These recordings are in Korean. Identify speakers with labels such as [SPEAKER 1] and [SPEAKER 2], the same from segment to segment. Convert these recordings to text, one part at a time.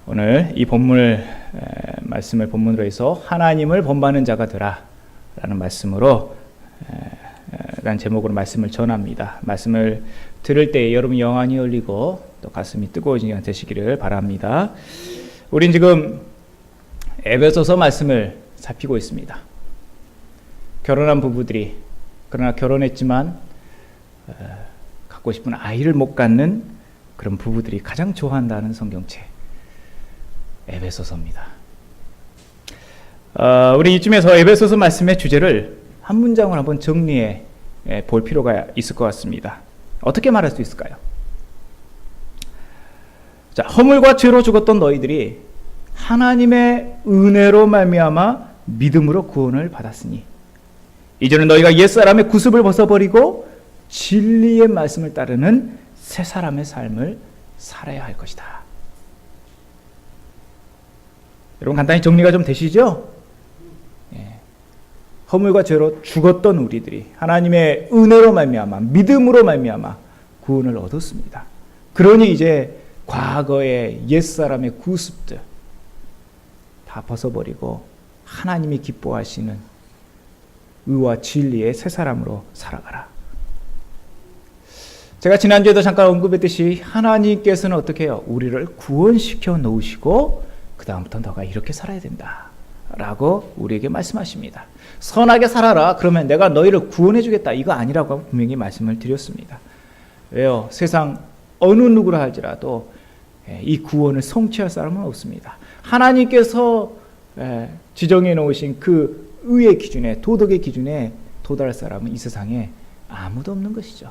[SPEAKER 1] 오늘 이 말씀을 본문으로 해서 하나님을 본받는 자가 되라 라는 말씀으로 라는 제목으로 말씀을 전합니다. 말씀을 들을 때 여러분 영안이 열리고 또 가슴이 뜨거워지는 되시기를 바랍니다. 우린 지금 에베소서 말씀을 살피고 있습니다. 결혼한 부부들이 그러나 결혼했지만 갖고 싶은 아이를 못 갖는 그런 부부들이 가장 좋아한다는 성경책 에베소서입니다. 우리 이쯤에서 에베소서 말씀의 주제를 한 문장으로 한번 정리해 볼 필요가 있을 것 같습니다. 어떻게 말할 수 있을까요? 자, 허물과 죄로 죽었던 너희들이 하나님의 은혜로 말미암아 믿음으로 구원을 받았으니 이제는 너희가 옛사람의 구습을 벗어버리고 진리의 말씀을 따르는 새 사람의 삶을 살아야 할 것이다. 여러분 간단히 정리가 좀 되시죠? 허물과 죄로 죽었던 우리들이 하나님의 은혜로 말미암아 믿음으로 말미암아 구원을 얻었습니다. 그러니 이제 과거의 옛사람의 구습들 다 벗어버리고 하나님이 기뻐하시는 의와 진리의 새 사람으로 살아가라. 제가 지난주에도 잠깐 언급했듯이 하나님께서는 어떻게 해요? 우리를 구원시켜 놓으시고 그 다음부터 너가 이렇게 살아야 된다 라고 우리에게 말씀하십니다. 선하게 살아라 그러면 내가 너희를 구원해 주겠다 이거 아니라고 분명히 말씀을 드렸습니다. 왜요? 세상 어느 누구라 할지라도 이 구원을 성취할 사람은 없습니다. 하나님께서 지정해 놓으신 그 의의 기준에 도덕의 기준에 도달할 사람은 이 세상에 아무도 없는 것이죠.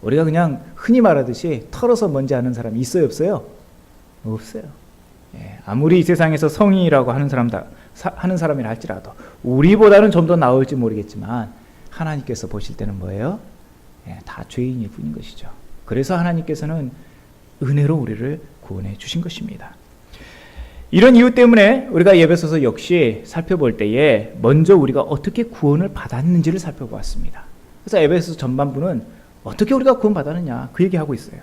[SPEAKER 1] 우리가 그냥 흔히 말하듯이 털어서 먼지 하는 사람이 있어요 없어요? 없어요. 아무리 이 세상에서 성인이라고 하는 사람이라 할지라도 우리보다는 좀 더 나을지 모르겠지만 하나님께서 보실 때는 뭐예요? 다 죄인일 뿐인 것이죠. 그래서 하나님께서는 은혜로 우리를 구원해 주신 것입니다. 이런 이유 때문에 우리가 에베소서 역시 살펴볼 때에 먼저 우리가 어떻게 구원을 받았는지를 살펴보았습니다. 그래서 에베소서 전반부는 어떻게 우리가 구원받았느냐 그 얘기하고 있어요.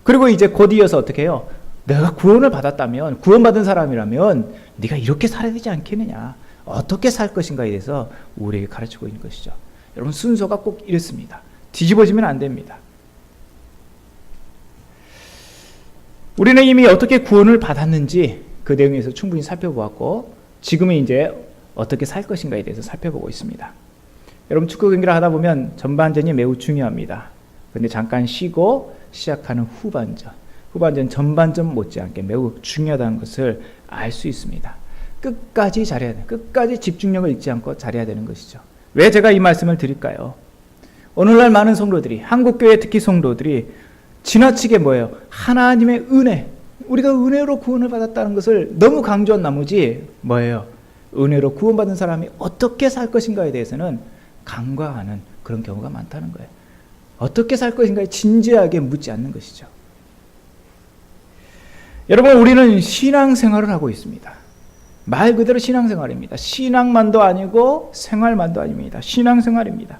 [SPEAKER 1] 그리고 이제 곧 이어서 어떻게 해요? 내가 구원을 받았다면 구원받은 사람이라면 네가 이렇게 살아야 되지 않겠느냐 어떻게 살 것인가에 대해서 우리에게 가르치고 있는 것이죠. 여러분 순서가 꼭 이렇습니다. 뒤집어지면 안 됩니다. 우리는 이미 어떻게 구원을 받았는지 그 내용에서 충분히 살펴보았고 지금은 이제 어떻게 살 것인가에 대해서 살펴보고 있습니다. 여러분 축구 경기를 하다 보면 전반전이 매우 중요합니다. 그런데 잠깐 쉬고 시작하는 후반전 전반전 못지않게 매우 중요하다는 것을 알 수 있습니다. 끝까지 잘해야 돼. 끝까지 집중력을 잃지 않고 잘해야 되는 것이죠. 왜 제가 이 말씀을 드릴까요? 오늘날 많은 성도들이 한국교회 특히 성도들이 지나치게 뭐예요? 하나님의 은혜 우리가 은혜로 구원을 받았다는 것을 너무 강조한 나머지 뭐예요? 은혜로 구원받은 사람이 어떻게 살 것인가에 대해서는 간과하는 그런 경우가 많다는 거예요. 어떻게 살 것인가에 진지하게 묻지 않는 것이죠. 여러분 우리는 신앙생활을 하고 있습니다. 말 그대로 신앙생활입니다. 신앙만도 아니고 생활만도 아닙니다. 신앙생활입니다.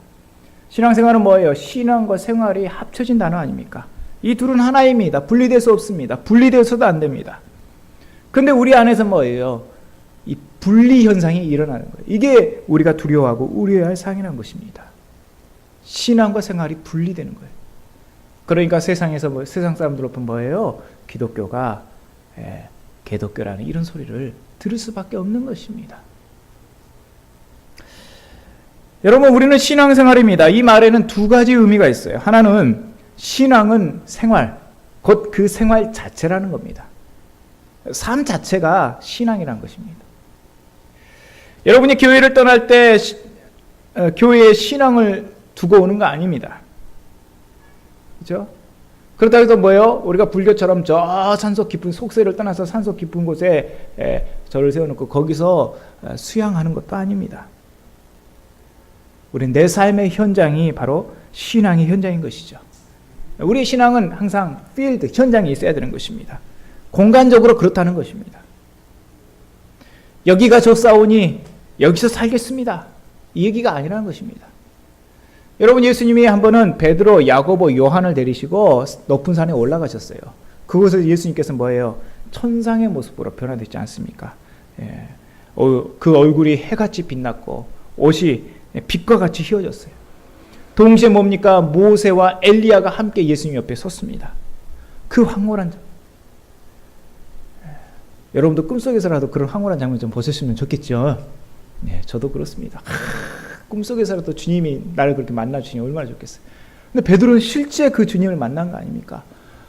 [SPEAKER 1] 신앙생활은 뭐예요? 신앙과 생활이 합쳐진 단어 아닙니까? 이 둘은 하나입니다. 분리될 수 없습니다. 분리되어서도 안 됩니다. 근데 우리 안에서 뭐예요? 이 분리 현상이 일어나는 거예요. 이게 우리가 두려워하고 우려해야 할 상이라는 것입니다. 신앙과 생활이 분리되는 거예요. 그러니까 세상에서 세상 사람들로부터 뭐예요? 기독교가 개독교라는 이런 소리를 들을 수밖에 없는 것입니다. 여러분 우리는 신앙생활입니다. 이 말에는 두 가지 의미가 있어요. 하나는 신앙은 생활, 곧 그 생활 자체라는 겁니다. 삶 자체가 신앙이라는 것입니다. 여러분이 교회를 떠날 때 교회에 신앙을 두고 오는 거 아닙니다. 그렇죠? 그렇다고 해서 뭐예요? 우리가 불교처럼 저 산속 깊은 속세를 떠나서 산속 깊은 곳에 절을 세워놓고 거기서 수양하는 것도 아닙니다. 우리 내 삶의 현장이 바로 신앙의 현장인 것이죠. 우리의 신앙은 항상 필드, 현장에 있어야 되는 것입니다. 공간적으로 그렇다는 것입니다. 여기가 좁사오니 여기서 살겠습니다. 이 얘기가 아니라는 것입니다. 여러분 예수님이 한 번은 베드로, 야고보, 요한을 데리시고 높은 산에 올라가셨어요. 그곳에서 예수님께서 뭐예요? 천상의 모습으로 변화되지 않습니까? 예. 그 얼굴이 해같이 빛났고 옷이 빛과 같이 휘어졌어요. 동시에 뭡니까? 모세와 엘리야가 함께 예수님 옆에 섰습니다. 그 황홀한 여러분도 꿈속에서라도 그런 황홀한 장면 좀 보셨으면 좋겠죠. 네, 저도 그렇습니다. 꿈속에서라도 주님이 나를 그렇게 만나주시니 얼마나 좋겠어요. 근데 베드로는 실제 그 주님을 만난 거 아닙니까?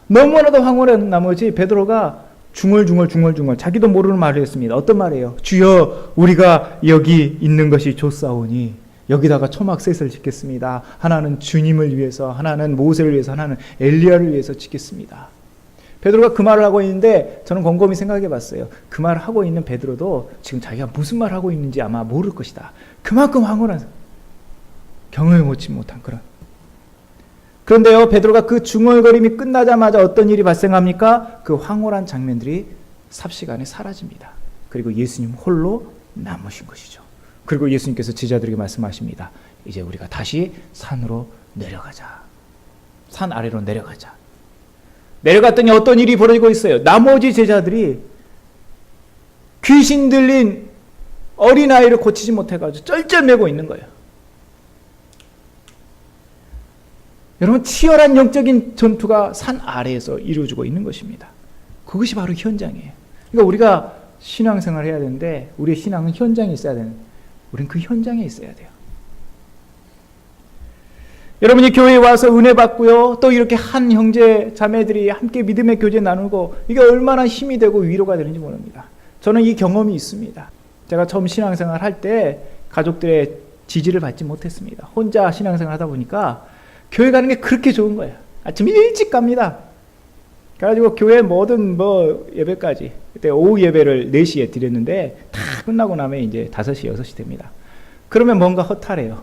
[SPEAKER 1] 너무나도 황홀한 나머지 베드로가 중얼중얼 자기도 모르는 말을 했습니다. 어떤 말이에요? 주여, 우리가 여기 있는 것이 좋사오니 여기다가 초막셋을 짓겠습니다. 하나는 주님을 위해서, 하나는 모세를 위해서, 하나는 엘리야를 위해서 짓겠습니다. 베드로가 그 말을 하고 있는데 저는 곰곰이 생각해 봤어요. 그 말을 하고 있는 베드로도 지금 자기가 무슨 말을 하고 있는지 아마 모를 것이다. 그만큼 황홀한, 경험해 보지 못한 그런. 그런데요, 베드로가 그 중얼거림이 끝나자마자 어떤 일이 발생합니까? 그 황홀한 장면들이 삽시간에 사라집니다. 그리고 예수님 홀로 남으신 것이죠. 그리고 예수님께서 제자들에게 말씀하십니다. 이제 우리가 다시 산으로 내려가자. 산 아래로 내려가자. 내려갔더니 어떤 일이 벌어지고 있어요. 나머지 제자들이 귀신 들린 어린아이를 고치지 못해가지고 쩔쩔매고 있는 거예요. 여러분, 치열한 영적인 전투가 산 아래에서 이루어지고 있는 것입니다. 그것이 바로 현장이에요. 그러니까 우리가 신앙생활을 해야 되는데 우리의 신앙은 현장에 있어야 되는, 우리는 그 현장에 있어야 돼요. 여러분이 교회에 와서 은혜 받고요, 또 이렇게 한 형제 자매들이 함께 믿음의 교제 나누고 이게 얼마나 힘이 되고 위로가 되는지 모릅니다. 저는 이 경험이 있습니다. 제가 처음 신앙생활 할 때 가족들의 지지를 받지 못했습니다. 혼자 신앙생활 하다 보니까 교회 가는 게 그렇게 좋은 거예요. 아침 일찍 갑니다. 그래가지고 교회 모든 예배까지, 그때 오후 예배를 4시에 드렸는데 다 끝나고 나면 이제 5시, 6시 됩니다. 그러면 뭔가 허탈해요.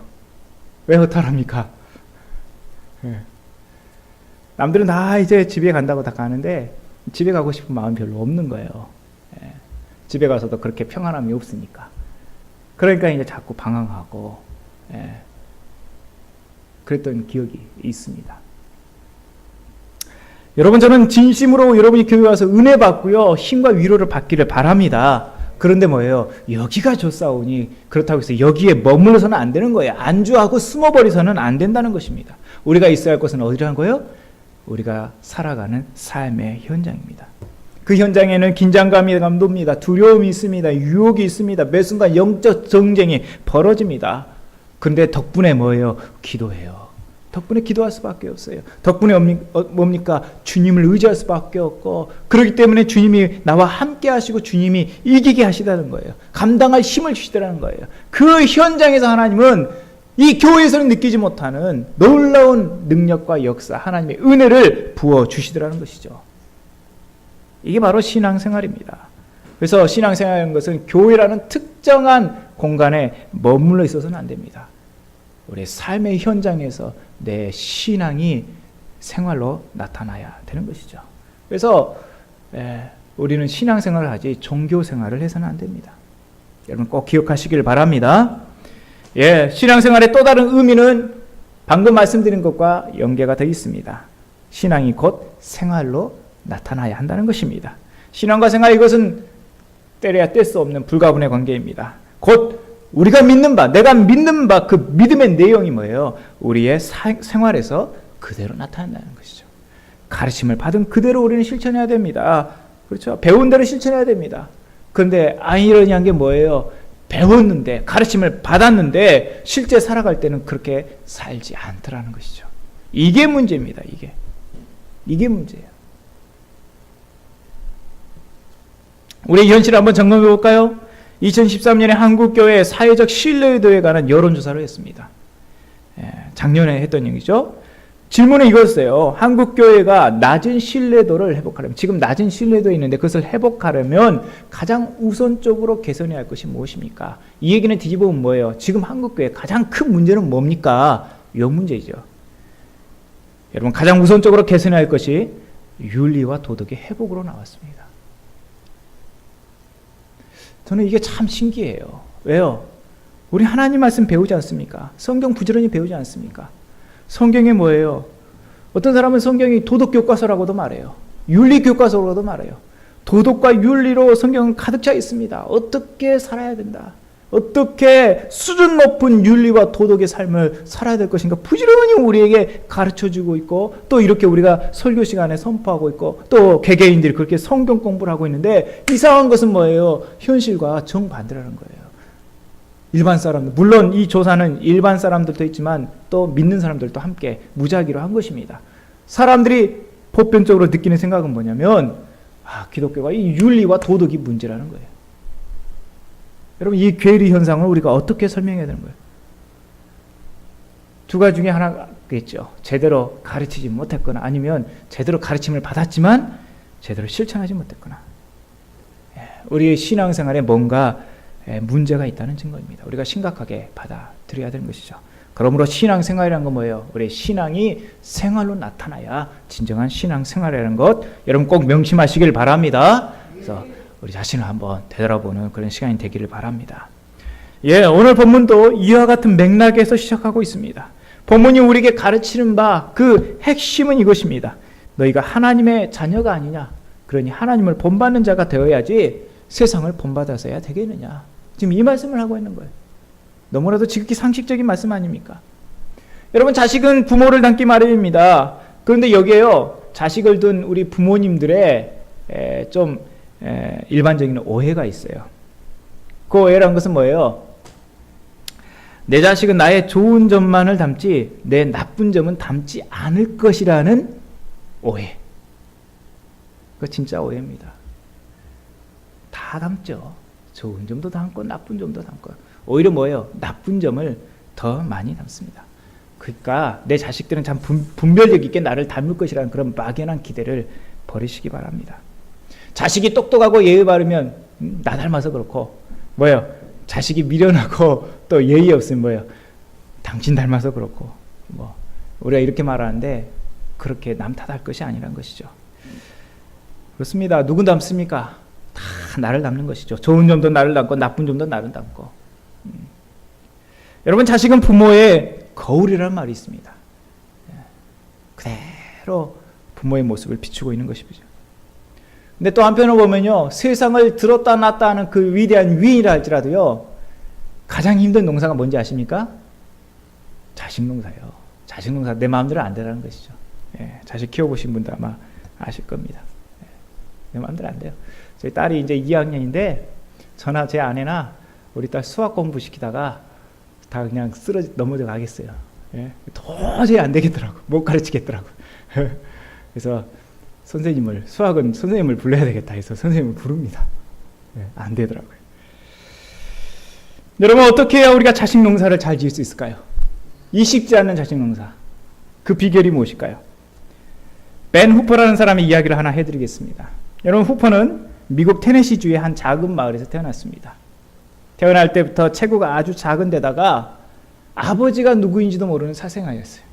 [SPEAKER 1] 왜 허탈합니까? 남들은 다 이제 집에 간다고 다 가는데 집에 가고 싶은 마음이 별로 없는 거예요. 집에 가서도 그렇게 평안함이 없으니까. 그러니까 이제 자꾸 방황하고, 그랬던 기억이 있습니다. 여러분, 저는 진심으로 여러분이 교회 와서 은혜 받고요, 힘과 위로를 받기를 바랍니다. 그런데 뭐예요? 여기가 좋사오니 그렇다고 해서 여기에 머물러서는 안 되는 거예요. 안주하고 숨어버리서는 안 된다는 것입니다. 우리가 있어야 할 것은 어디라는 거예요? 우리가 살아가는 삶의 현장입니다. 그 현장에는 긴장감이 감돕니다. 두려움이 있습니다. 유혹이 있습니다. 매 순간 영적 전쟁이 벌어집니다. 그런데 덕분에 뭐예요? 기도해요. 덕분에 기도할 수밖에 없어요. 덕분에 뭡니까? 주님을 의지할 수밖에 없고, 그렇기 때문에 주님이 나와 함께 하시고 주님이 이기게 하시다는 거예요. 감당할 힘을 주시더라는 거예요. 그 현장에서 하나님은 이 교회에서는 느끼지 못하는 놀라운 능력과 역사, 하나님의 은혜를 부어주시더라는 것이죠. 이게 바로 신앙생활입니다. 그래서 신앙생활이라는 것은 교회라는 특정한 공간에 머물러 있어서는 안 됩니다. 우리의 삶의 현장에서 내 신앙이 생활로 나타나야 되는 것이죠. 그래서 우리는 신앙생활을 하지 종교생활을 해서는 안 됩니다. 여러분 꼭 기억하시길 바랍니다. 신앙생활의 또 다른 의미는 방금 말씀드린 것과 연계가 되어 있습니다. 신앙이 곧 생활로 나타나야 한다는 것입니다. 신앙과 생활, 이것은 때려야 뗄 수 없는 불가분의 관계입니다. 곧 우리가 믿는 바, 내가 믿는 바, 그 믿음의 내용이 뭐예요? 우리의 생활에서 그대로 나타난다는 것이죠. 가르침을 받은 그대로 우리는 실천해야 됩니다. 그렇죠? 배운 대로 실천해야 됩니다. 그런데 아이러니한 게 뭐예요? 배웠는데, 가르침을 받았는데 실제 살아갈 때는 그렇게 살지 않더라는 것이죠. 이게 문제입니다. 이게 문제예요. 우리 현실을 한번 점검해 볼까요? 2013년에 한국교회 사회적 신뢰도에 관한 여론조사를 했습니다. 작년에 했던 얘기죠. 질문은 이거였어요. 한국교회가 낮은 신뢰도를 회복하려면, 지금 낮은 신뢰도에 있는데 그것을 회복하려면 가장 우선적으로 개선해야 할 것이 무엇입니까? 이 얘기는 뒤집어보면 뭐예요? 지금 한국교회 가장 큰 문제는 뭡니까? 이 문제이죠. 여러분, 가장 우선적으로 개선해야 할 것이 윤리와 도덕의 회복으로 나왔습니다. 저는 이게 참 신기해요. 왜요? 우리 하나님 말씀 배우지 않습니까? 성경 부지런히 배우지 않습니까? 성경이 뭐예요? 어떤 사람은 성경이 도덕교과서라고도 말해요. 윤리교과서라고도 말해요. 도덕과 윤리로 성경은 가득 차 있습니다. 어떻게 살아야 된다. 어떻게 수준 높은 윤리와 도덕의 삶을 살아야 될 것인가 부지런히 우리에게 가르쳐주고 있고, 또 이렇게 우리가 설교 시간에 선포하고 있고, 또 개개인들이 그렇게 성경 공부를 하고 있는데, 이상한 것은 뭐예요? 현실과 정반대라는 거예요. 일반 사람들, 물론 이 조사는 일반 사람들도 있지만 또 믿는 사람들도 함께 무작위로 한 것입니다. 사람들이 보편적으로 느끼는 생각은 뭐냐면, 기독교가 이 윤리와 도덕이 문제라는 거예요. 여러분, 이 괴리 현상을 우리가 어떻게 설명해야 되는 거예요? 두 가지 중에 하나겠죠. 제대로 가르치지 못했거나, 아니면 제대로 가르침을 받았지만 제대로 실천하지 못했거나, 우리의 신앙생활에 뭔가 문제가 있다는 증거입니다. 우리가 심각하게 받아들여야 되는 것이죠. 그러므로 신앙생활이라는 건 뭐예요? 우리의 신앙이 생활로 나타나야 진정한 신앙생활이라는 것, 여러분 꼭 명심하시길 바랍니다. 그래서 우리 자신을 한번 되돌아보는 그런 시간이 되기를 바랍니다. 오늘 본문도 이와 같은 맥락에서 시작하고 있습니다. 본문이 우리에게 가르치는 바 그 핵심은 이것입니다. 너희가 하나님의 자녀가 아니냐? 그러니 하나님을 본받는 자가 되어야지 세상을 본받아서야 되겠느냐? 지금 이 말씀을 하고 있는 거예요. 너무나도 지극히 상식적인 말씀 아닙니까? 여러분, 자식은 부모를 닮기 마련입니다. 그런데 여기에요, 자식을 둔 우리 부모님들의 좀 일반적인 오해가 있어요. 그 오해라는 것은 뭐예요? 내 자식은 나의 좋은 점만을 닮지 내 나쁜 점은 닮지 않을 것이라는 오해. 그거 진짜 오해입니다. 다 닮죠. 좋은 점도 닮고 나쁜 점도 닮고. 오히려 뭐예요? 나쁜 점을 더 많이 닮습니다. 그러니까 내 자식들은 참 분별력 있게 나를 닮을 것이라는 그런 막연한 기대를 버리시기 바랍니다. 자식이 똑똑하고 예의 바르면 나 닮아서 그렇고, 뭐예요? 자식이 미련하고 또 예의 없으면 뭐예요? 당신 닮아서 그렇고, 우리가 이렇게 말하는데 그렇게 남 탓할 것이 아니란 것이죠. 그렇습니다. 누구 닮습니까? 다 나를 닮는 것이죠. 좋은 점도 나를 닮고 나쁜 점도 나를 닮고. 여러분, 자식은 부모의 거울이라는 말이 있습니다. 그대로 부모의 모습을 비추고 있는 것이죠. 근데 또 한편으로 보면요, 세상을 들었다 놨다 하는 그 위대한 위인이라 할지라도요, 가장 힘든 농사가 뭔지 아십니까? 자식 농사예요. 자식 농사, 내 마음대로 안 되라는 것이죠. 자식 키워보신 분도 아마 아실 겁니다. 내 마음대로 안 돼요. 저희 딸이 이제 2학년인데 저나 제 아내나 우리 딸 수학 공부 시키다가 다 그냥 넘어져 가겠어요. 도저히 안 되겠더라고. 못 가르치겠더라고. 그래서 수학은 선생님을 불러야 되겠다 해서 선생님을 부릅니다. 안 되더라고요. 여러분, 어떻게 해야 우리가 자식 농사를 잘 지을 수 있을까요? 이 쉽지 않는 자식 농사. 그 비결이 무엇일까요? 벤 후퍼라는 사람의 이야기를 하나 해드리겠습니다. 여러분, 후퍼는 미국 테네시주의 한 작은 마을에서 태어났습니다. 태어날 때부터 체구가 아주 작은 데다가 아버지가 누구인지도 모르는 사생아였어요.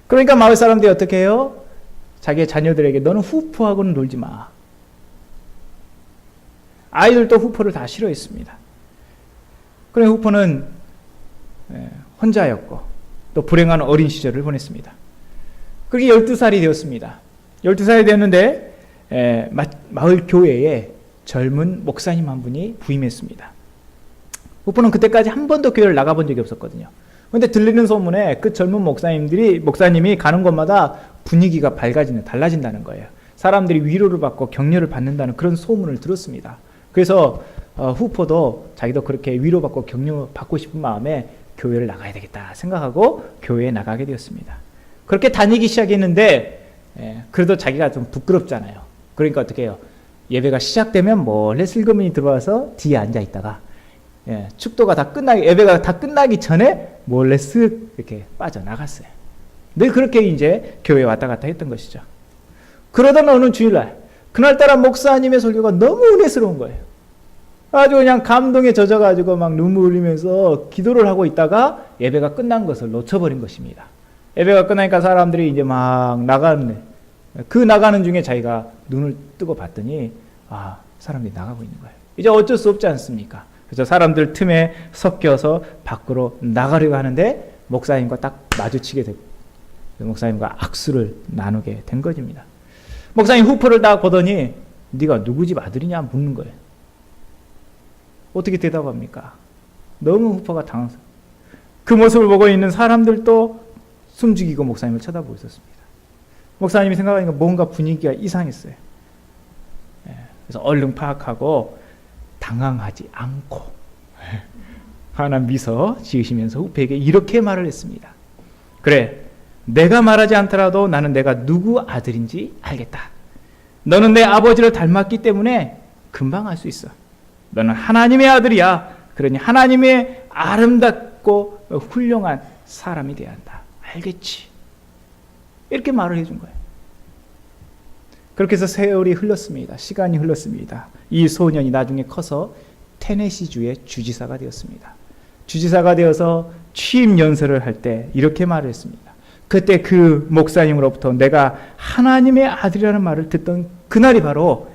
[SPEAKER 1] 그러니까 마을 사람들이 어떻게 해요? 자기의 자녀들에게 너는 후퍼하고는 놀지 마. 아이들도 후퍼를 다 싫어했습니다. 그래 후퍼는 혼자였고 또 불행한 어린 시절을 보냈습니다. 그렇게 12살이 되었습니다. 12살이 되었는데 마을 교회에 젊은 목사님 한 분이 부임했습니다. 후퍼는 그때까지 한 번도 교회를 나가본 적이 없었거든요. 그런데 들리는 소문에 그 젊은 목사님이 가는 곳마다 분위기가 달라진다는 거예요. 사람들이 위로를 받고 격려를 받는다는 그런 소문을 들었습니다. 그래서 후퍼도 자기도 그렇게 위로받고 격려받고 싶은 마음에 교회를 나가야 되겠다 생각하고 교회에 나가게 되었습니다. 그렇게 다니기 시작했는데 그래도 자기가 좀 부끄럽잖아요. 그러니까 어떻게 해요? 예배가 시작되면 몰래 슬그머니 들어와서 뒤에 앉아 있다가 예배가 다 끝나기 전에 몰래 쓱 이렇게 빠져나갔어요. 늘 그렇게 이제 교회에 왔다 갔다 했던 것이죠. 그러다가 어느 주일날, 그날따라 목사님의 설교가 너무 은혜스러운 거예요. 아주 그냥 감동에 젖어가지고 막 눈물 흘리면서 기도를 하고 있다가 예배가 끝난 것을 놓쳐버린 것입니다. 예배가 끝나니까 사람들이 이제 막 나가는 중에 자기가 눈을 뜨고 봤더니 사람들이 나가고 있는 거예요. 이제 어쩔 수 없지 않습니까? 그래서 사람들 틈에 섞여서 밖으로 나가려고 하는데 목사님과 딱 마주치게 되고 목사님과 악수를 나누게 된 것입니다. 목사님 후퍼를 딱 보더니 네가 누구 집 아들이냐 묻는 거예요. 어떻게 대답합니까? 너무 후퍼가 당황스러워. 그 모습을 보고 있는 사람들도 숨죽이고 목사님을 쳐다보고 있었습니다. 목사님이 생각하니까 뭔가 분위기가 이상했어요. 그래서 얼른 파악하고 당황하지 않고 환한 미소 지으시면서 후페에게 이렇게 말을 했습니다. 그래, 내가 말하지 않더라도 나는 내가 누구 아들인지 알겠다. 너는 내 아버지를 닮았기 때문에 금방 알 수 있어. 너는 하나님의 아들이야. 그러니 하나님의 아름답고 훌륭한 사람이 되어야 한다. 알겠지? 이렇게 말을 해준 거예요. 그렇게 해서 세월이 흘렀습니다. 시간이 흘렀습니다. 이 소년이 나중에 커서 테네시주의 주지사가 되었습니다. 주지사가 되어서 취임 연설을 할 때 이렇게 말을 했습니다. 그때 그 목사님으로부터 내가 하나님의 아들이라는 말을 듣던 그날이 바로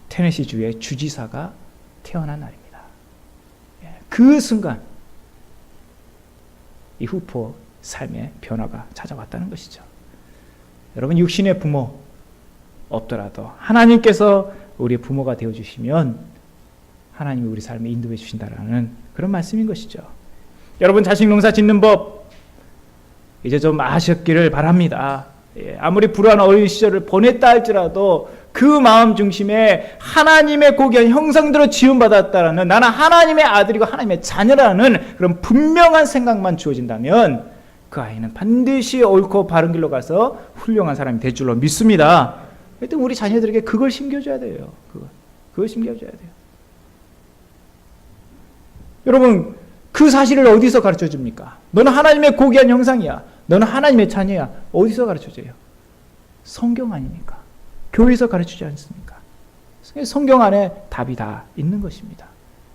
[SPEAKER 1] 테네시주의 주지사가 태어난 날입니다. 그 순간 이 후포 삶의 변화가 찾아왔다는 것이죠. 여러분, 육신의 부모 없더라도 하나님께서 우리의 부모가 되어주시면 하나님이 우리 삶에 인도해 주신다라는 그런 말씀인 것이죠. 여러분, 자식 농사 짓는 법 이제 좀 아셨기를 바랍니다. 아무리 불우한 어린 시절을 보냈다 할지라도 그 마음 중심에 하나님의 고귀한 형상대로 지음받았다라는, 나는 하나님의 아들이고 하나님의 자녀라는 그런 분명한 생각만 주어진다면 그 아이는 반드시 옳고 바른 길로 가서 훌륭한 사람이 될 줄로 믿습니다. 하여튼 우리 자녀들에게 그걸 심겨줘야 돼요. 그걸 심겨줘야 돼요. 여러분, 그 사실을 어디서 가르쳐 줍니까? 너는 하나님의 고귀한 형상이야. 너는 하나님의 자녀야. 어디서 가르쳐 줘요? 성경 아닙니까? 교회에서 가르치지 않습니까? 성경 안에 답이 다 있는 것입니다.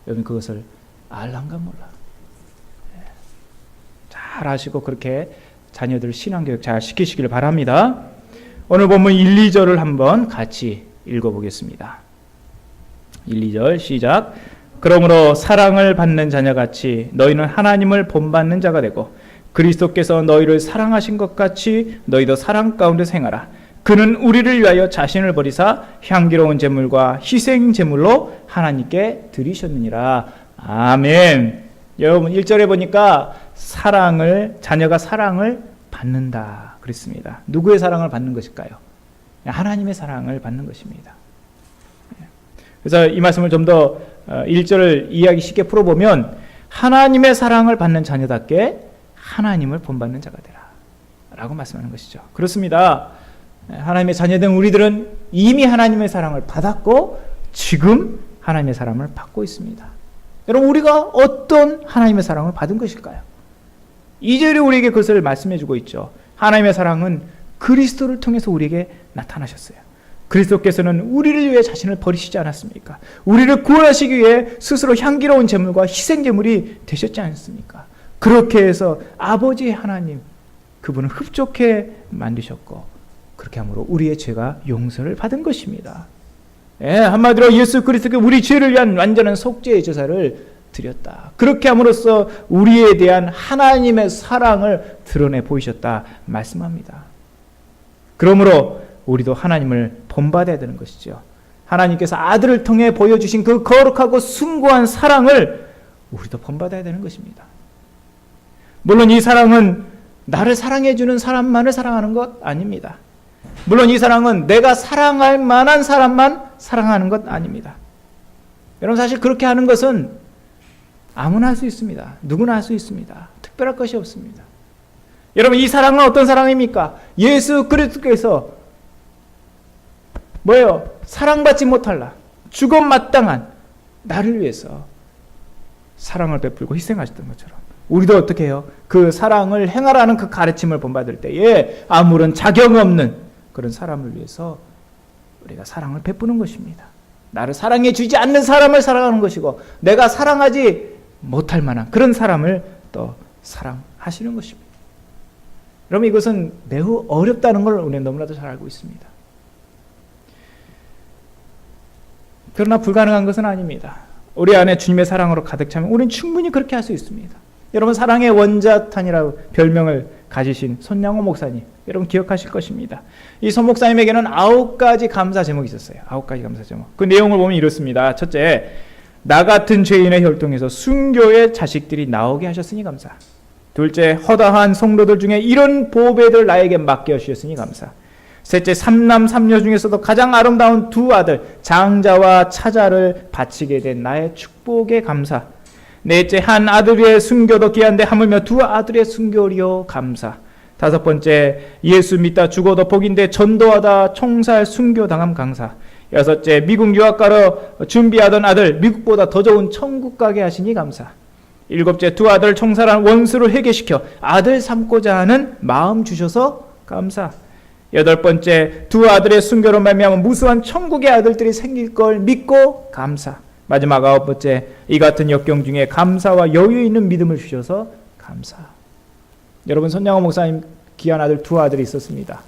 [SPEAKER 1] 여러분, 그것을 알란가 몰라. 잘 아시고 그렇게 자녀들 신앙교육 잘 시키시길 바랍니다. 오늘 본문 1, 2절을 한번 같이 읽어보겠습니다. 1, 2절 시작. 그러므로 사랑을 받는 자녀같이 너희는 하나님을 본받는 자가 되고 그리스도께서 너희를 사랑하신 것 같이 너희도 사랑 가운데 행하라. 그는 우리를 위하여 자신을 버리사 향기로운 제물과 희생 제물로 하나님께 드리셨느니라. 아멘. 여러분, 1절에 보니까 자녀가 사랑을 받는다 그랬습니다. 누구의 사랑을 받는 것일까요? 하나님의 사랑을 받는 것입니다. 그래서 이 말씀을 좀 더 1절을 이해하기 쉽게 풀어보면 하나님의 사랑을 받는 자녀답게 하나님을 본받는 자가 되라 라고 말씀하는 것이죠. 그렇습니다. 하나님의 자녀된 우리들은 이미 하나님의 사랑을 받았고 지금 하나님의 사랑을 받고 있습니다. 여러분, 우리가 어떤 하나님의 사랑을 받은 것일까요? 2절이 우리에게 그것을 말씀해 주고 있죠. 하나님의 사랑은 그리스도를 통해서 우리에게 나타나셨어요. 그리스도께서는 우리를 위해 자신을 버리시지 않았습니까? 우리를 구원하시기 위해 스스로 향기로운 제물과 희생 제물이 되셨지 않습니까? 그렇게 해서 아버지 하나님, 그분을 흡족해 만드셨고 그렇게 함으로 우리의 죄가 용서를 받은 것입니다. 한마디로 예수 그리스도께 우리 죄를 위한 완전한 속죄의 제사를 드렸다. 그렇게 함으로써 우리에 대한 하나님의 사랑을 드러내 보이셨다 말씀합니다. 그러므로 우리도 하나님을 본받아야 되는 것이죠. 하나님께서 아들을 통해 보여주신 그 거룩하고 숭고한 사랑을 우리도 본받아야 되는 것입니다. 물론 이 사랑은 나를 사랑해주는 사람만을 사랑하는 것 아닙니다. 물론 이 사랑은 내가 사랑할 만한 사람만 사랑하는 것 아닙니다. 여러분, 사실 그렇게 하는 것은 아무나 할 수 있습니다. 누구나 할 수 있습니다. 특별할 것이 없습니다. 여러분, 이 사랑은 어떤 사랑입니까? 예수 그리스도께서 뭐예요? 사랑받지 못할라, 죽음 마땅한 나를 위해서 사랑을 베풀고 희생하셨던 것처럼 우리도 어떻게 해요? 그 사랑을 행하라는 그 가르침을 본받을 때에 아무런 자격 없는 그런 사람을 위해서 우리가 사랑을 베푸는 것입니다. 나를 사랑해 주지 않는 사람을 사랑하는 것이고 내가 사랑하지 못할 만한 그런 사람을 또 사랑하시는 것입니다. 여러분, 이것은 매우 어렵다는 걸 우리는 너무나도 잘 알고 있습니다. 그러나 불가능한 것은 아닙니다. 우리 안에 주님의 사랑으로 가득 차면 우리는 충분히 그렇게 할 수 있습니다. 여러분, 사랑의 원자탄이라고 별명을 가지신 손양호 목사님, 여러분 기억하실 것입니다. 이 손 목사님에게는 9가지 감사 제목이 있었어요. 9가지 감사 제목. 그 내용을 보면 이렇습니다. 첫째, 나 같은 죄인의 혈통에서 순교의 자식들이 나오게 하셨으니 감사. 둘째, 허다한 성도들 중에 이런 보배들 나에게 맡겨 주셨으니 감사. 셋째, 삼남 삼녀 중에서도 가장 아름다운 두 아들 장자와 차자를 바치게 된 나의 축복에 감사. 넷째, 한 아들의 순교도 귀한데 하물며 두 아들의 순교리요 감사. 다섯 번째, 예수 믿다 죽어도 복인데 전도하다 총살 순교당함 감사. 여섯째, 미국 유학가로 준비하던 아들 미국보다 더 좋은 천국 가게 하시니 감사. 일곱째, 두 아들 총살한 원수를 회개시켜 아들 삼고자 하는 마음 주셔서 감사. 여덟 번째, 두 아들의 순교로 말미암아 무수한 천국의 아들들이 생길 걸 믿고 감사. 마지막 아홉 번째, 이 같은 역경 중에 감사와 여유 있는 믿음을 주셔서 감사. 여러분, 손양호 목사님 귀한 아들 두 아들이 있었습니다.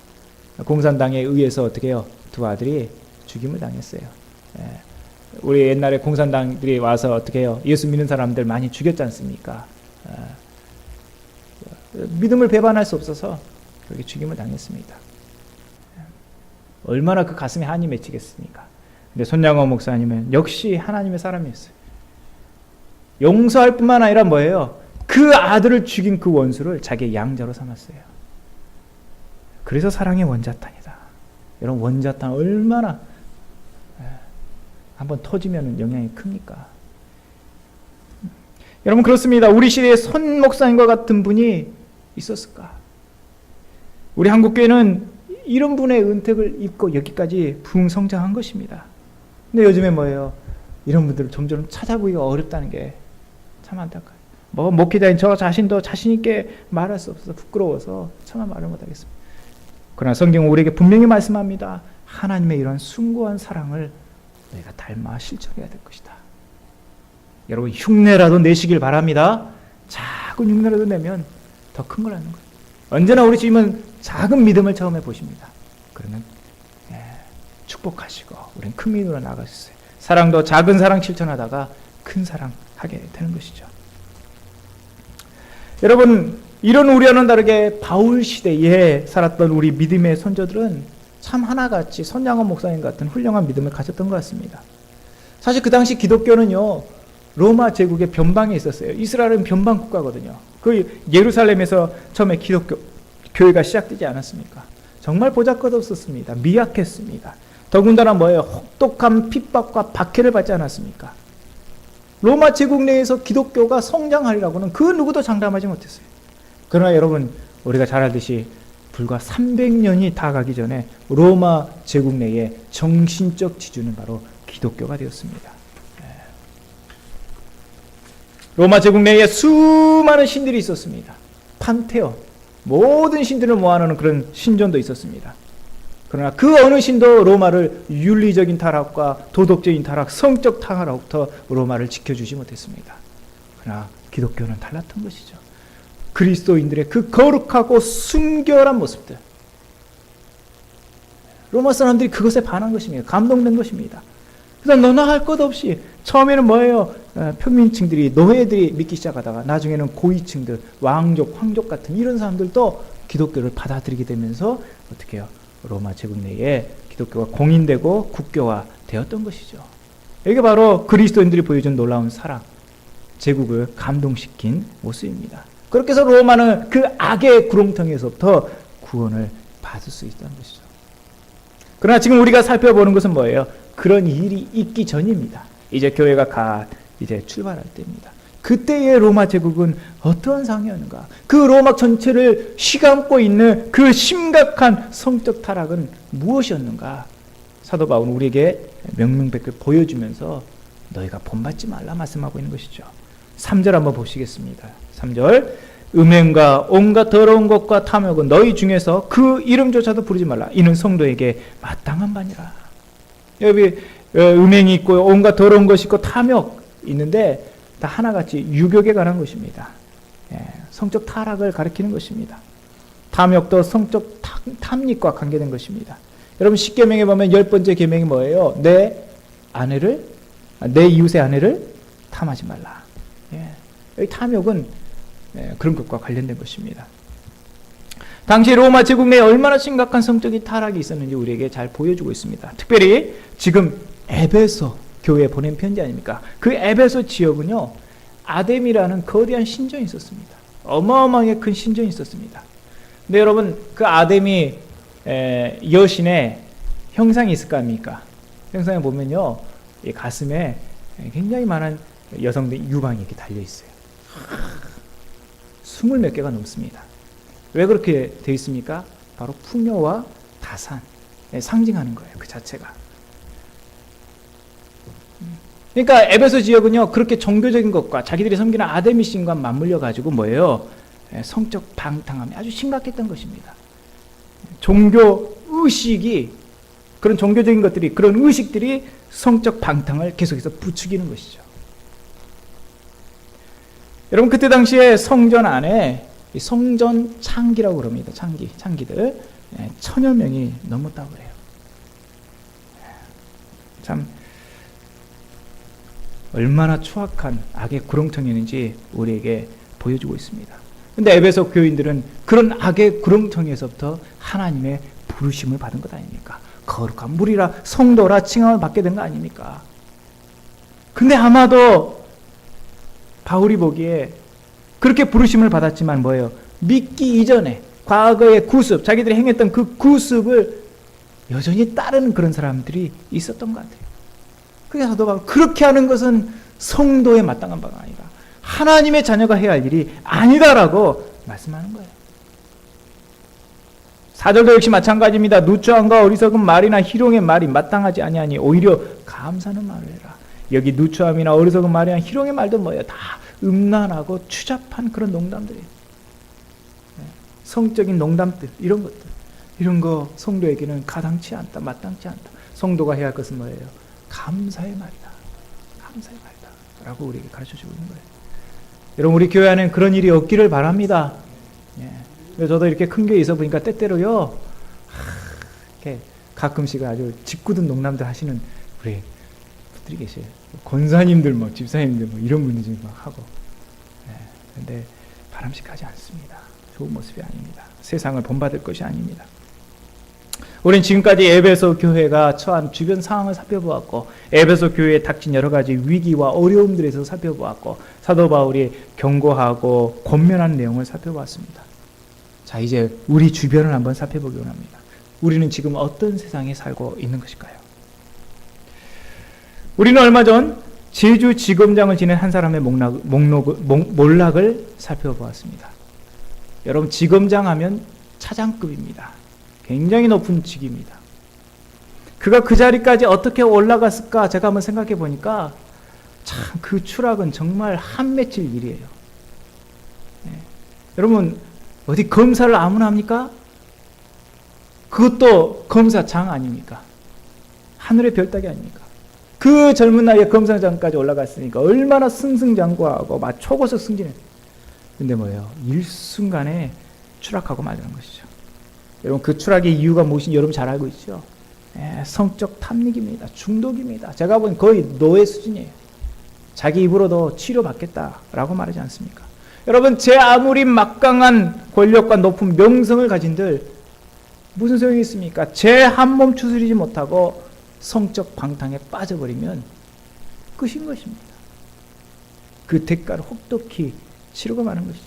[SPEAKER 1] 공산당에 의해서 어떻게 해요? 두 아들이 죽임을 당했어요. 우리 옛날에 공산당들이 와서 어떻게 해요? 예수 믿는 사람들 많이 죽였지 않습니까? 믿음을 배반할 수 없어서 그렇게 죽임을 당했습니다. 얼마나 그 가슴에 한이 맺히겠습니까? 근데 손양호 목사님은 역시 하나님의 사람이었어요. 용서할 뿐만 아니라 뭐예요? 그 아들을 죽인 그 원수를 자기의 양자로 삼았어요. 그래서 사랑의 원자탄이다. 여러분, 원자탄 얼마나 한번 터지면 영향이 큽니까? 여러분, 그렇습니다. 우리 시대에 손 목사님과 같은 분이 있었을까? 우리 한국교회는 이런 분의 은택을 입고 여기까지 부흥성장한 것입니다. 근데 요즘에 뭐예요? 이런 분들을 점점 찾아보기가 어렵다는 게 참 안타까워요. 목회자인 저 자신도 자신있게 말할 수 없어서 부끄러워서 차마 말을 못하겠습니다. 그러나 성경은 우리에게 분명히 말씀합니다. 하나님의 이런 숭고한 사랑을 너희가 닮아 실천해야 될 것이다. 여러분, 흉내라도 내시길 바랍니다. 작은 흉내라도 내면 더 큰 걸 하는 거예요. 언제나 우리 주님은 작은 믿음을 처음에 보십니다. 그러면 축복하시고 우리는 큰 믿음으로 나아가셨어요. 사랑도 작은 사랑 실천하다가 큰 사랑 하게 되는 것이죠. 여러분, 이런 우리와는 다르게 바울 시대에 살았던 우리 믿음의 선조들은 참 하나같이 손양호 목사님 같은 훌륭한 믿음을 가졌던 것 같습니다. 사실 그 당시 기독교는요, 로마 제국의 변방에 있었어요. 이스라엘은 변방 국가거든요. 그 예루살렘에서 처음에 기독교 교회가 시작되지 않았습니까? 정말 보잘것없었습니다. 미약했습니다. 더군다나 뭐예요? 혹독한 핍박과 박해를 받지 않았습니까? 로마 제국 내에서 기독교가 성장하리라고는 그 누구도 장담하지 못했어요. 그러나 여러분, 우리가 잘 알듯이 불과 300년이 다 가기 전에 로마 제국 내의 정신적 지주는 바로 기독교가 되었습니다. 로마 제국 내에 수많은 신들이 있었습니다. 판테온, 모든 신들을 모아놓은 그런 신전도 있었습니다. 그러나 그 어느 신도 로마를 윤리적인 타락과 도덕적인 타락, 성적 타락으로부터 로마를 지켜주지 못했습니다. 그러나 기독교는 달랐던 것이죠. 그리스도인들의 그 거룩하고 순결한 모습들, 로마 사람들이 그것에 반한 것입니다. 감동된 것입니다. 그래서 너나 할 것 없이 처음에는 뭐예요? 평민층들이, 노예들이 믿기 시작하다가 나중에는 고위층들, 왕족, 황족 같은 이런 사람들도 기독교를 받아들이게 되면서 어떻게 해요? 로마 제국 내에 기독교가 공인되고 국교화 되었던 것이죠. 이게 바로 그리스도인들이 보여준 놀라운 사랑, 제국을 감동시킨 모습입니다. 그렇게 해서 로마는 그 악의 구렁텅이에서부터 구원을 받을 수 있다는 것이죠. 그러나 지금 우리가 살펴보는 것은 뭐예요? 그런 일이 있기 전입니다. 이제 교회가 이제 출발할 때입니다. 그때의 로마 제국은 어떠한 상황이었는가? 그 로마 전체를 휘감고 있는 그 심각한 성적 타락은 무엇이었는가? 사도 바울은 우리에게 명명백백 보여주면서 너희가 본받지 말라 말씀하고 있는 것이죠. 3절 한번 보시겠습니다. 3절, 음행과 온갖 더러운 것과 탐욕은 너희 중에서 그 이름조차도 부르지 말라. 이는 성도에게 마땅한 바니라. 여기 음행이 있고 온갖 더러운 것이 있고 탐욕 있는데 다 하나같이 유격에 관한 것입니다. 성적 타락을 가리키는 것입니다. 탐욕도 성적 탐닉과 관계된 것입니다. 여러분, 10계명에 보면 10번째 계명이 뭐예요? 내 이웃의 아내를 탐하지 말라. 여기 탐욕은 그런 것과 관련된 것입니다. 당시 로마 제국 내에 얼마나 심각한 성적인 타락이 있었는지 우리에게 잘 보여주고 있습니다. 특별히 지금 에베소 교회에 보낸 편지 아닙니까? 그 에베소 지역은요, 아뎀이라는 거대한 신전이 있었습니다. 어마어마하게 큰 신전이 있었습니다. 근데 여러분, 그 아뎀이 여신의 형상이 있을 거 아닙니까? 형상에 보면요, 이 가슴에 굉장히 많은 여성들의 유방이 이렇게 달려 있어요. 20몇 개가 넘습니다. 왜 그렇게 되어 있습니까? 바로 풍요와 다산 상징하는 거예요. 그 자체가. 그러니까 에베소 지역은요, 그렇게 종교적인 것과 자기들이 섬기는 아데미 신과 맞물려 가지고 뭐예요? 성적 방탕함이 아주 심각했던 것입니다. 종교 의식이, 그런 종교적인 것들이, 그런 의식들이 성적 방탕을 계속해서 부추기는 것이죠. 여러분, 그때 당시에 성전 안에 성전 창기라고 그럽니다. 창기들 1000여 명이 넘었다고 그래요. 참 얼마나 추악한 악의 구렁텅이였는지 우리에게 보여주고 있습니다. 근데 에베소 교인들은 그런 악의 구렁텅이에서부터 하나님의 부르심을 받은 것 아닙니까? 거룩한 무리라, 성도라 칭함을 받게 된 거 아닙니까? 근데 아마도 바울이 보기에 그렇게 부르심을 받았지만 뭐예요? 믿기 이전에 과거의 구습, 자기들이 행했던 그 구습을 여전히 따르는 그런 사람들이 있었던 것 같아요. 그게 사도 바울, 그렇게 하는 것은 성도에 마땅한 바가 아니다. 하나님의 자녀가 해야 할 일이 아니다라고 말씀하는 거예요. 4절도 역시 마찬가지입니다. 누추함과 어리석은 말이나 희롱의 말이 마땅하지 아니하니 오히려 감사하는 말을 해라. 여기 누추함이나 어리석은 말이나 희롱의 말도 뭐예요? 다 음란하고 추잡한 그런 농담들이에요. 성적인 농담들, 이런 것들, 이런 거 성도에게는 가당치 않다, 마땅치 않다. 성도가 해야 할 것은 뭐예요? 감사의 말이다. 감사의 말이다 라고 우리에게 가르쳐주고 있는 거예요. 여러분, 우리 교회 안에는 그런 일이 없기를 바랍니다. 저도 이렇게 큰 교회에 있어 보니까 때때로요, 이렇게 가끔씩 아주 짓궂은 농담들 하시는 우리 분들이 계세요. 권사님들, 집사님들, 이런 분들이 막 하고. 근데 바람직하지 않습니다. 좋은 모습이 아닙니다. 세상을 본받을 것이 아닙니다. 우리는 지금까지 에베소 교회가 처한 주변 상황을 살펴보았고, 에베소 교회에 닥친 여러 가지 위기와 어려움들에서 살펴보았고, 사도 바울이 경고하고 권면하는 내용을 살펴보았습니다. 자, 이제 우리 주변을 한번 살펴보기 원합니다. 우리는 지금 어떤 세상에 살고 있는 것일까요? 우리는 얼마 전 제주지검장을 지낸 한 사람의 몰락을 살펴보았습니다. 여러분, 지검장 하면 차장급입니다. 굉장히 높은 직위입니다. 그가 그 자리까지 어떻게 올라갔을까 제가 한번 생각해 보니까 참 그 추락은 정말 한 맺힐 일이에요. 여러분, 어디 검사를 아무나 합니까? 그것도 검사장 아닙니까? 하늘의 별따기 아닙니까? 그 젊은 나이에 검사장까지 올라갔으니까 얼마나 승승장구하고 막 초고속 승진했어요. 근데 뭐예요? 일순간에 추락하고 말하는 것이죠. 여러분, 그 추락의 이유가 무엇인지 여러분 잘 알고 있죠? 성적 탐닉입니다. 중독입니다. 제가 보기엔 거의 노예 수준이에요. 자기 입으로도 치료받겠다라고 말하지 않습니까? 여러분, 제 아무리 막강한 권력과 높은 명성을 가진들 무슨 소용이 있습니까? 제 한 몸 추스리지 못하고 성적 방탕에 빠져버리면 끝인 것입니다. 그 대가를 혹독히 치르고 마는 것이죠.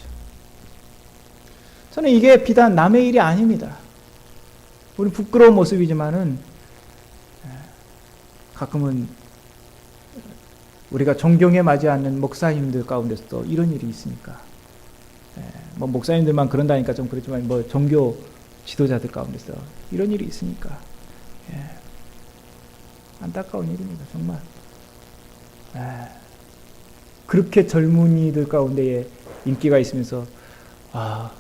[SPEAKER 1] 저는 이게 비단 남의 일이 아닙니다. 우리 부끄러운 모습이지만은 가끔은 우리가 존경에 맞지 않는 목사님들 가운데서도 이런 일이 있으니까, 목사님들만 그런다니까 좀 그렇지만 종교 지도자들 가운데서 이런 일이 있으니까 안타까운 일입니다. 정말. 그렇게 젊은이들 가운데에 인기가 있으면서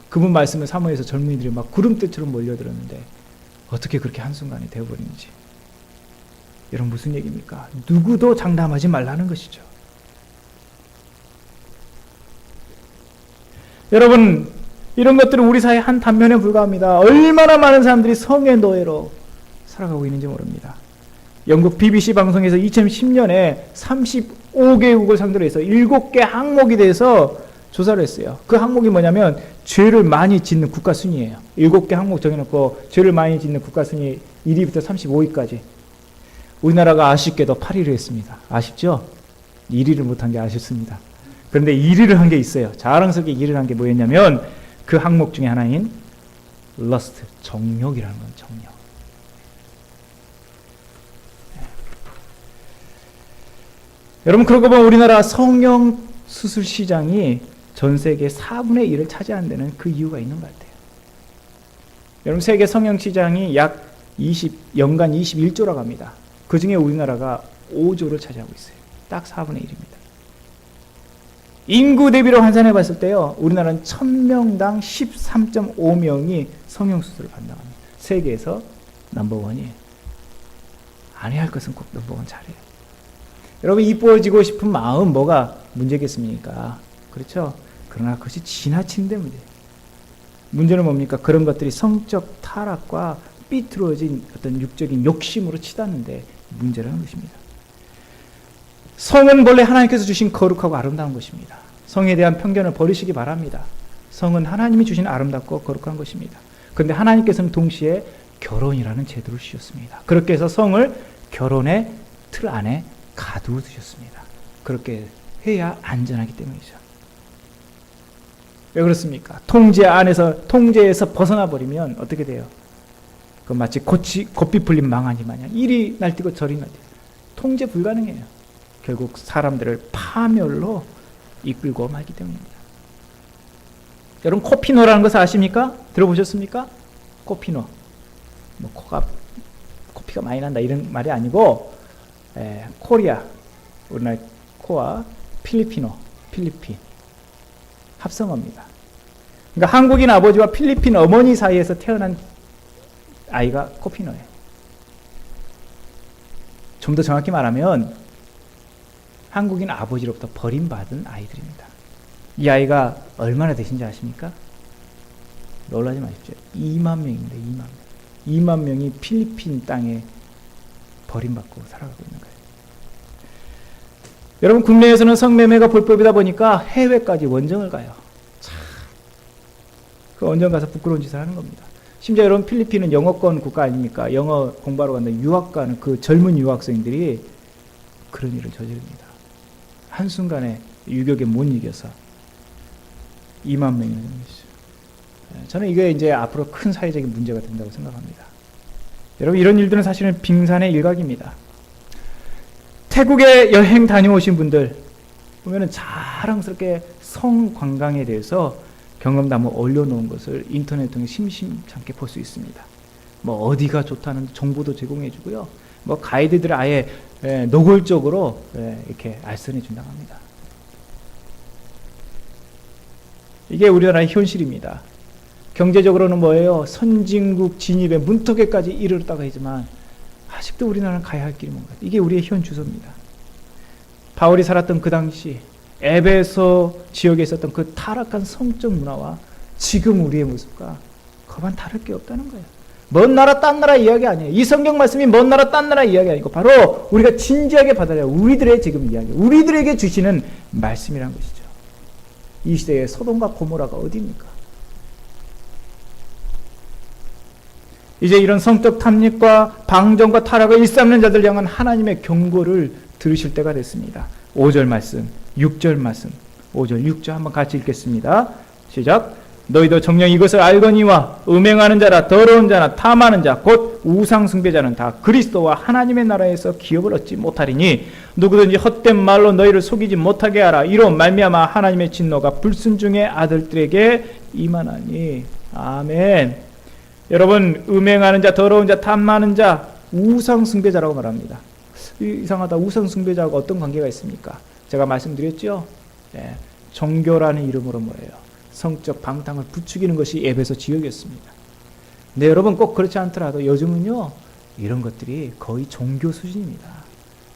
[SPEAKER 1] 그분 말씀을 사모해서 젊은이들이 막 구름대처럼 몰려들었는데 어떻게 그렇게 한순간에 되어버리는지. 여러분, 무슨 얘기입니까? 누구도 장담하지 말라는 것이죠. 여러분, 이런 것들은 우리 사회의 한 단면에 불과합니다. 얼마나 많은 사람들이 성의 노예로 살아가고 있는지 모릅니다. 영국 BBC 방송에서 2010년에 35개국을 상대로 해서 7개 항목에 대해서 조사를 했어요. 그 항목이 뭐냐면 죄를 많이 짓는 국가 순위예요. 7개 항목 정해놓고 죄를 많이 짓는 국가 순위 1위부터 35위까지. 우리나라가 아쉽게도 8위를 했습니다. 아쉽죠? 1위를 못한 게 아쉽습니다. 그런데 1위를 한 게 있어요. 자랑스럽게 1위를 한 게 뭐였냐면 그 항목 중에 하나인 러스트, 정욕이라는 건 정욕. 여러분 그러고 보면 우리나라 성형 수술 시장이 전 세계 4분의 1을 차지하는 데는 그 이유가 있는 것 같아요. 여러분 세계 성형 시장이 약 연간 21조라고 합니다. 그 중에 우리나라가 5조를 차지하고 있어요. 딱 4분의 1입니다. 인구 대비로 환산해 봤을 때요, 우리나라는 1000명당 13.5명이 성형수술을 받는답니다. 세계에서 넘버원이에요. 안 해야 할 것은 꼭 넘버원 잘해요. 여러분, 이뻐지고 싶은 마음 뭐가 문제겠습니까? 그렇죠? 그러나 그것이 지나치는데 문제예요. 문제는 뭡니까? 그런 것들이 성적 타락과 삐뚤어진 어떤 육적인 욕심으로 치닫는데 문제라는 것입니다. 성은 본래 하나님께서 주신 거룩하고 아름다운 것입니다. 성에 대한 편견을 버리시기 바랍니다. 성은 하나님이 주신 아름답고 거룩한 것입니다. 그런데 하나님께서는 동시에 결혼이라는 제도를 주셨습니다. 그렇게 해서 성을 결혼의 틀 안에 가두어 두셨습니다. 그렇게 해야 안전하기 때문이죠. 왜 그렇습니까? 통제에서 벗어나 버리면 어떻게 돼요? 그 마치 곱비 풀린 망아지 마냥 이리 날뛰고 저리 날뛰고 통제 불가능해요. 결국 사람들을 파멸로 이끌고 말기 때문입니다. 여러분, 코피노라는 것을 아십니까? 들어보셨습니까? 코피노. 뭐 코피가 많이 난다 이런 말이 아니고 코리아, 우리나라 코와 필리핀 합성어입니다. 그러니까 한국인 아버지와 필리핀 어머니 사이에서 태어난 아이가 코피노예요. 좀 더 정확히 말하면 한국인 아버지로부터 버림받은 아이들입니다. 이 아이가 얼마나 되신지 아십니까? 놀라지 마십시오. 2만 명입니다. 2만 명. 2만 명이 필리핀 땅에 버림받고 살아가고 있는 거예요. 여러분, 국내에서는 성매매가 불법이다 보니까 해외까지 원정을 가요. 참, 그 원정 가서 부끄러운 짓을 하는 겁니다. 심지어 여러분, 필리핀은 영어권 국가 아닙니까? 영어 공부하러 간다 유학 가는 그 젊은 유학생들이 그런 일을 저지릅니다. 한순간에 유격에 못 이겨서 2만 명이 됩니다. 저는 이게 이제 앞으로 큰 사회적인 문제가 된다고 생각합니다. 여러분, 이런 일들은 사실은 빙산의 일각입니다. 태국에 여행 다녀오신 분들 보면은 자랑스럽게 성관광에 대해서 경험담을 올려놓은 것을 인터넷 통해 심심찮게 볼 수 있습니다. 뭐 어디가 좋다는 정보도 제공해주고요. 뭐 가이드들을 아예 노골적으로 이렇게 알선해 준다고 합니다. 이게 우리나라의 현실입니다. 경제적으로는 뭐예요? 선진국 진입의 문턱에까지 이르렀다고 하지만 아직도 우리나라는 가야 할 길이 뭔가. 이게 우리의 현 주소입니다. 바울이 살았던 그 당시 에베소 지역에 있었던 그 타락한 성적 문화와 지금 우리의 모습과 거반 다를 게 없다는 거예요. 먼 나라 딴 나라 이야기 아니에요. 이 성경 말씀이 먼 나라 딴 나라 이야기 아니고 바로 우리가 진지하게 받아들여야 우리들의 지금 이야기, 우리들에게 주시는 말씀이란 것이죠. 이 시대에 소돔과 고모라가 어디입니까? 이제 이런 성적 탐닉과 방종과 타락을 일삼는 자들 향한 하나님의 경고를 들으실 때가 됐습니다. 5절 말씀, 6절 말씀, 5절, 6절 한번 같이 읽겠습니다. 시작. 너희도 정녕 이것을 알거니와 음행하는 자라 더러운 자나 탐하는 자 곧 우상 숭배자는 다 그리스도와 하나님의 나라에서 기업을 얻지 못하리니 누구든지 헛된 말로 너희를 속이지 못하게 하라. 이로 말미암아 하나님의 진노가 불순종의 아들들에게 임하나니. 아멘. 여러분, 음행하는 자, 더러운 자, 탐하는 자, 우상 숭배자라고 말합니다. 이상하다. 우상 숭배자하고 어떤 관계가 있습니까? 제가 말씀드렸죠. 종교라는 이름으로 뭐예요? 성적 방탕을 부추기는 것이 에베소 지역이었습니다. 근데 여러분, 꼭 그렇지 않더라도 요즘은요, 이런 것들이 거의 종교 수준입니다.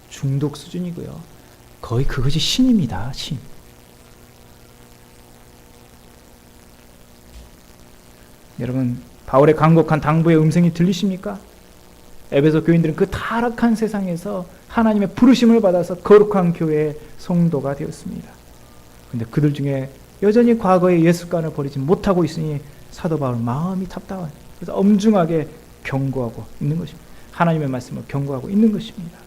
[SPEAKER 1] 중독 수준이고요. 거의 그것이 신입니다. 신. 여러분, 바울의 간곡한 당부의 음성이 들리십니까? 에베소 교인들은 그 타락한 세상에서 하나님의 부르심을 받아서 거룩한 교회의 성도가 되었습니다. 근데 그들 중에 여전히 과거의 옛 습관을 버리지 못하고 있으니 사도 바울은 마음이 답답해요. 그래서 엄중하게 경고하고 있는 것입니다. 하나님의 말씀을 경고하고 있는 것입니다.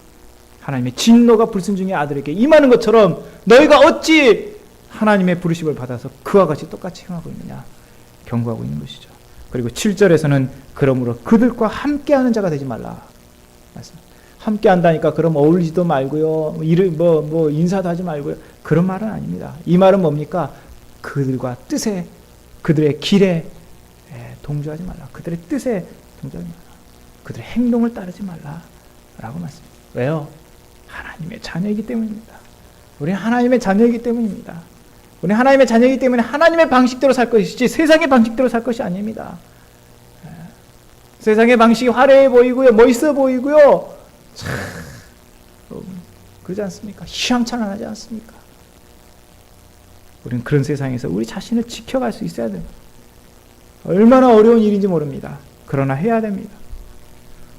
[SPEAKER 1] 하나님의 진노가 불순종의 아들에게 임하는 것처럼 너희가 어찌 하나님의 부르심을 받아서 그와 같이 똑같이 행하고 있느냐 경고하고 있는 것이죠. 그리고 7절에서는 그러므로 그들과 함께하는 자가 되지 말라 말씀. 함께한다니까 그럼 어울리지도 말고요, 뭐 인사도 하지 말고요, 그런 말은 아닙니다. 이 말은 뭡니까? 그들과 뜻에, 그들의 길에 동조하지 말라. 그들의 뜻에 동조하지 말라. 그들의 행동을 따르지 말라라고 말씀합니다. 왜요? 하나님의 자녀이기 때문입니다. 우리는 하나님의 자녀이기 때문입니다. 우리는 하나님의 자녀이기 때문에 하나님의 방식대로 살 것이지 세상의 방식대로 살 것이 아닙니다. 세상의 방식이 화려해 보이고요, 멋있어 보이고요, 참 그러지 않습니까? 휘황찬란하지 않습니까? 우리는 그런 세상에서 우리 자신을 지켜갈 수 있어야 됩니다. 얼마나 어려운 일인지 모릅니다. 그러나 해야 됩니다.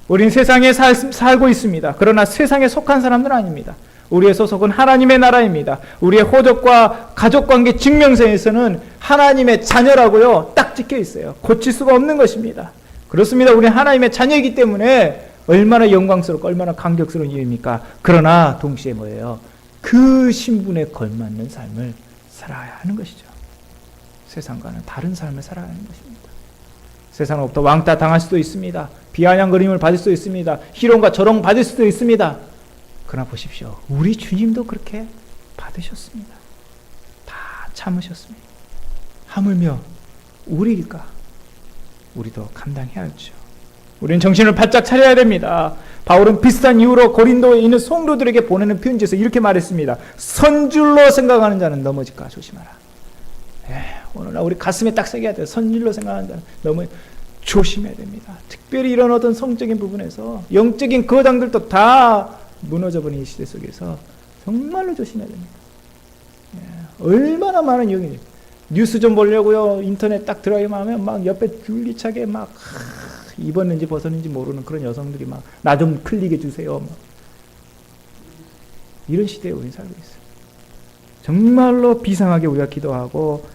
[SPEAKER 1] 우리는 세상에 살고 있습니다. 그러나 세상에 속한 사람들은 아닙니다. 우리의 소속은 하나님의 나라입니다. 우리의 호적과 가족관계 증명서에서는 하나님의 자녀라고요 딱 찍혀 있어요. 고칠 수가 없는 것입니다. 그렇습니다. 우리는 하나님의 자녀이기 때문에 얼마나 영광스럽고 얼마나 감격스러운 일입니까? 그러나 동시에 뭐예요? 그 신분에 걸맞는 삶을 살아야 하는 것이죠. 세상과는 다른 삶을 살아야 하는 것입니다. 세상으로부터 왕따 당할 수도 있습니다. 비아냥거림을 받을 수도 있습니다. 희롱과 조롱 받을 수도 있습니다. 그러나 보십시오. 우리 주님도 그렇게 받으셨습니다. 다 참으셨습니다. 하물며 우리일까? 우리도 감당해야 하죠. 우리는 정신을 바짝 차려야 됩니다. 바울은 비슷한 이유로 고린도에 있는 성도들에게 보내는 편지에서 이렇게 말했습니다. 선줄로 생각하는 자는 넘어질까 조심하라. 오늘날 우리 가슴에 딱 새겨야 돼요. 선줄로 생각하는 자는 너무 조심해야 됩니다. 특별히 이런 어떤 성적인 부분에서 영적인 거장들도 다 무너져버린 이 시대 속에서 정말로 조심해야 됩니다. 얼마나 많은 여기 뉴스 좀 보려고요, 인터넷 딱 들어가기만 하면 막 옆에 줄기차게 막 입었는지 벗었는지 모르는 그런 여성들이 막 나 좀 클릭해 주세요. 막. 이런 시대에 우리 살고 있어요. 정말로 비상하게 우리가 기도하고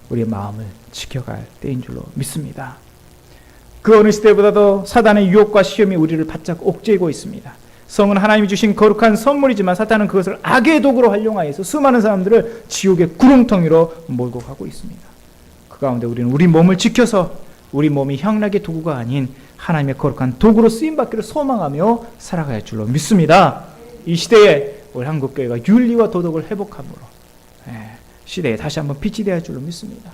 [SPEAKER 1] 우리의 마음을 지켜갈 때인 줄로 믿습니다. 그 어느 시대보다도 사단의 유혹과 시험이 우리를 바짝 옥죄고 있습니다. 성은 하나님이 주신 거룩한 선물이지만 사탄은 그것을 악의 도구로 활용하여서 수많은 사람들을 지옥의 구렁텅이로 몰고 가고 있습니다. 그 가운데 우리는 우리 몸을 지켜서 우리 몸이 향락의 도구가 아닌 하나님의 거룩한 도구로 쓰임받기를 소망하며 살아갈 줄로 믿습니다. 이 시대에 우리 한국교회가 윤리와 도덕을 회복함으로 시대에 다시 한번 빛이 되어야 할 줄로 믿습니다.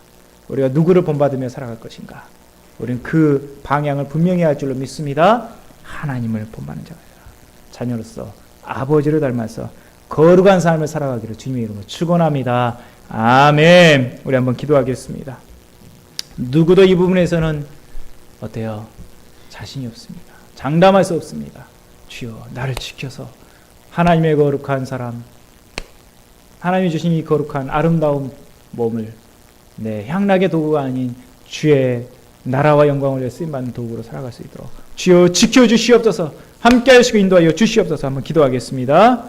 [SPEAKER 1] 우리가 누구를 본받으며 살아갈 것인가? 우리는 그 방향을 분명히 할 줄로 믿습니다. 하나님을 본받는 자가 되라. 자녀로서 아버지를 닮아서 거룩한 삶을 살아가기를 주님의 이름으로 축원합니다. 아멘. 우리 한번 기도하겠습니다. 누구도 이 부분에서는 어때요? 자신이 없습니다. 장담할 수 없습니다. 주여 나를 지켜서 하나님의 거룩한 사람, 하나님이 주신 이 거룩한 아름다운 몸을 내 향락의 도구가 아닌 주의 나라와 영광을 위해 쓰임받는 도구로 살아갈 수 있도록 주여 지켜주시옵소서. 함께 하시고 인도하여 주시옵소서. 한번 기도하겠습니다.